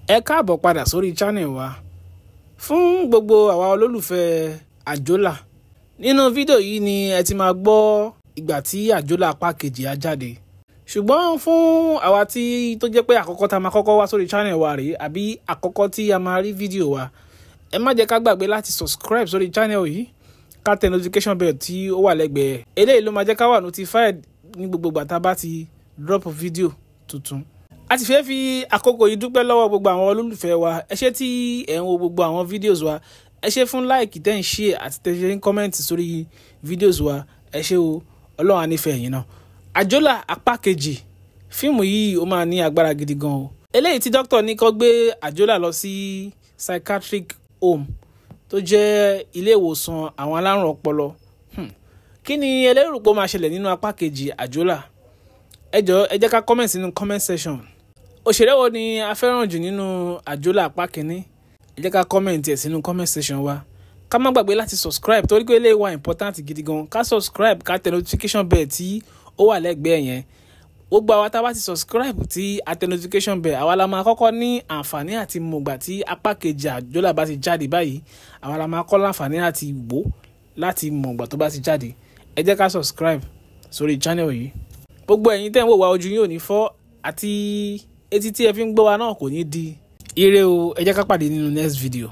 Ẹ káàbọ̀ padà sórí channel wa. Fún gbogbo àwa olólùfẹ́ Àjólà, nínú fídíò yìí ni ẹ ti máa gbọ́ ìgbà tí Àjólà apá kejì á jáde. Ṣùgbọ́n fún àwa tó jẹ́ pé àkọ́kọ́ tá máa kọ́kọ́ wá sórí channel wa rèé àbí àkọ́kọ́ tí a máa rí fídíò wa, ẹ má jẹ́ ká gbàgbé láti subscribe sórí channel yìí, ká tẹ notification bell tí ó wà lẹ́gbẹ̀ẹ́. Eléyìí ló máa jẹ́ ká wà notified ní gbogbo ìgbà tá bá ti drop fídíò tuntun. A ti fẹ́ fi àkókò yìí dúpẹ́ lọ́wọ́ gbogbo àwọn olólùfẹ́ wa. Ẹ ṣé tí ẹ̀ ń wo gbogbo àwọn videos wa. Ẹ ṣé fún like tẹ́ ń share àti tẹ́ ṣe ń comment sórí videos wa. Ẹ ṣé o, Ọlọ́run á nífẹ̀ẹ́ yín náà. Àjólà apá kejì, fíìmù yìí ó máa ní agbára gidi gan o. Eléyìí tí dókítà ní kó gbé Àjólà lọ sí psychiatric home tó jẹ́ ilé ìwòsàn àwọn alárùn ọpọlọ. Kí ni ẹ lérò pé ó máa ṣẹlẹ̀ nínú apá kejì Àjólà? Ẹ jọ̀ọ́ ẹ jẹ́ ká comment sínú comment section. Òṣèré wo ni a fẹ́ràn jù nínú Àjólà apá kìíní? Ẹ jẹ́ ká comment ẹ̀ sínú comment section wa. Ká má gbàgbé láti subscribe torí pé eléyìí wà important gidi gan. Ká subscribe, ká tẹ notification bell tí ó wà lẹ́gbẹ̀ẹ́ yẹn. Gbogbo àwa tá bá ti subscribe tí a tẹ notification bell, àwa la máa kọ́kọ́ ní àǹfààní àti mọ̀gbà tí apá kejì Àjólà bá ti jáde báyìí. Àwa la máa kọ́ láǹfààní àti wò láti mọ̀gbà tó bá ti jáde. Ẹ jẹ́ ká subscribe sórí channel yìí. Gbogbo ẹ̀yin tẹ́ ń wò wá, ojú yín ò ní fọ́ àti etí tí ẹ fi ń gbọ́ wa náà kò ní di. Ire o, ẹ jẹ́ ká pàdé nínú next video.